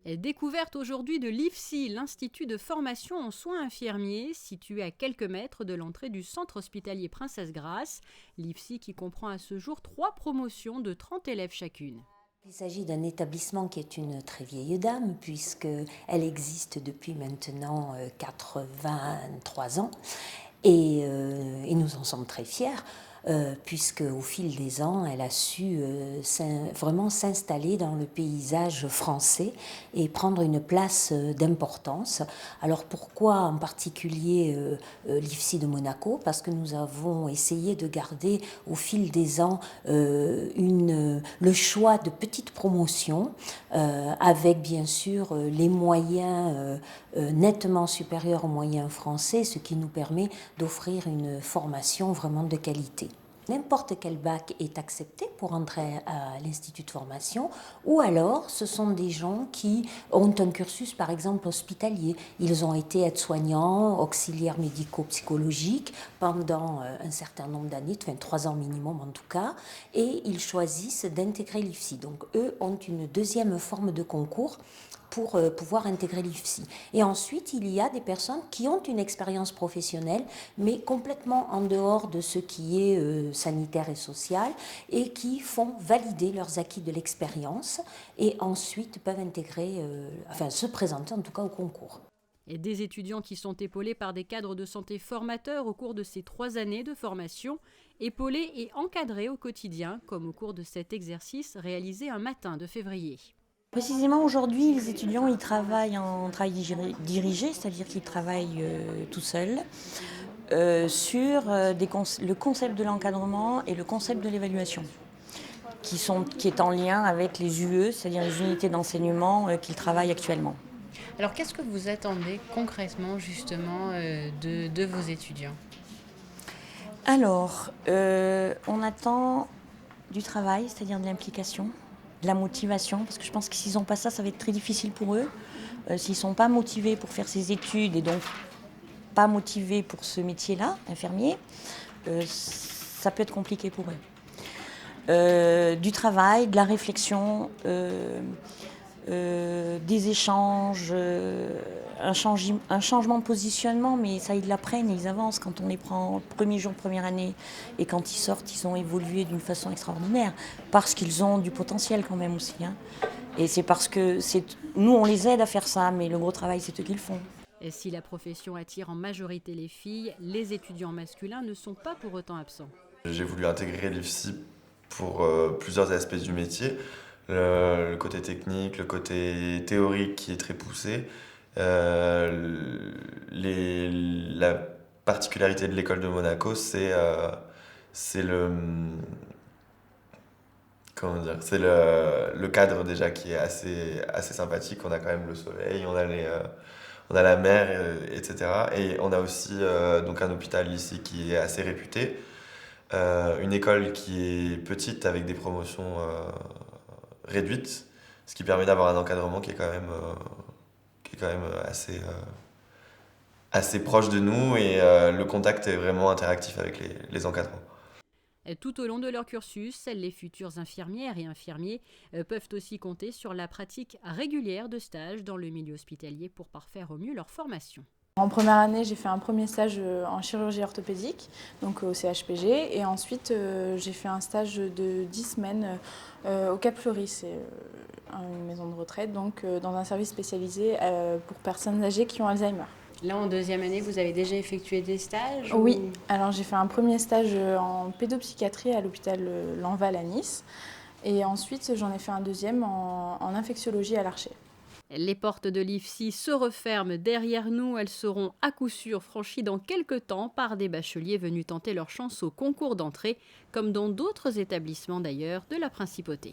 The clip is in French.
Découverte aujourd'hui de l'IFSI, l'Institut de formation en soins infirmiers, situé à quelques mètres de l'entrée du centre hospitalier Princesse Grasse. L'IFSI qui comprend à ce jour 3 promotions de 30 élèves chacune. Il s'agit d'un établissement qui est une très vieille dame, puisqu'elle existe depuis maintenant 83 ans. Et nous en sommes très fiers, puisque au fil des ans, elle a su vraiment s'installer dans le paysage français et prendre une place d'importance. Alors pourquoi en particulier l'IFSI de Monaco? Parce que nous avons essayé de garder au fil des ans le choix de petites promotions, avec bien sûr les moyens nettement supérieurs aux moyens français, ce qui nous permet d'offrir une formation vraiment de qualité. N'importe quel bac est accepté pour entrer à l'institut de formation, ou alors ce sont des gens qui ont un cursus par exemple hospitalier. Ils ont été aides-soignants, auxiliaires médico-psychologiques pendant un certain nombre d'années, 3 ans minimum en tout cas, et ils choisissent d'intégrer l'IFSI. Donc eux ont une deuxième forme de concours pour pouvoir intégrer l'IFSI. Et ensuite, il y a des personnes qui ont une expérience professionnelle, mais complètement en dehors de ce qui est sanitaire et social, et qui font valider leurs acquis de l'expérience, et ensuite peuvent intégrer, se présenter en tout cas au concours. Et des étudiants qui sont épaulés par des cadres de santé formateurs au cours de ces 3 années de formation, épaulés et encadrés au quotidien, comme au cours de cet exercice réalisé un matin de février. Précisément aujourd'hui, les étudiants ils travaillent en travail dirigé, c'est-à-dire qu'ils travaillent tout seuls sur le concept de l'encadrement et le concept de l'évaluation, qui est en lien avec les UE, c'est-à-dire les unités d'enseignement qu'ils travaillent actuellement. Alors qu'est-ce que vous attendez concrètement justement de vos étudiants ? Alors, on attend du travail, c'est-à-dire de l'implication, de la motivation, parce que je pense que s'ils n'ont pas ça, ça va être très difficile pour eux. S'ils ne sont pas motivés pour faire ces études et donc pas motivés pour ce métier-là, infirmier, ça peut être compliqué pour eux. Du travail, de la réflexion, des échanges, un changement de positionnement, mais ça ils l'apprennent et ils avancent quand on les prend premier jour, première année, et quand ils sortent, ils ont évolué d'une façon extraordinaire, parce qu'ils ont du potentiel quand même aussi. Et c'est parce que nous on les aide à faire ça, mais le gros travail c'est eux qui le font. Et si la profession attire en majorité les filles, les étudiants masculins ne sont pas pour autant absents. J'ai voulu intégrer l'IFSI pour plusieurs aspects du métier. Le côté technique, le côté théorique qui est très poussé. La particularité de l'école de Monaco, c'est le cadre déjà qui est assez sympathique. On a quand même le soleil, on a la mer, etc. Et on a aussi donc un hôpital ici qui est assez réputé. Une école qui est petite avec des promotions réduites, ce qui permet d'avoir un encadrement qui est quand même assez proche de nous, et le contact est vraiment interactif avec les encadrants. Tout au long de leur cursus, les futures infirmières et infirmiers peuvent aussi compter sur la pratique régulière de stages dans le milieu hospitalier pour parfaire au mieux leur formation. En première année, j'ai fait un premier stage en chirurgie orthopédique, donc au CHPG, et ensuite j'ai fait un stage de 10 semaines au Cap Fleuri, c'est une maison de retraite, donc dans un service spécialisé pour personnes âgées qui ont Alzheimer. Là, en deuxième année, vous avez déjà effectué des stages ? Oui, alors j'ai fait un premier stage en pédopsychiatrie à l'hôpital Lanval à Nice, et ensuite j'en ai fait un deuxième en infectiologie à l'Archer. Les portes de l'IFSI se referment derrière nous. Elles seront à coup sûr franchies dans quelques temps par des bacheliers venus tenter leur chance au concours d'entrée, comme dans d'autres établissements d'ailleurs de la Principauté.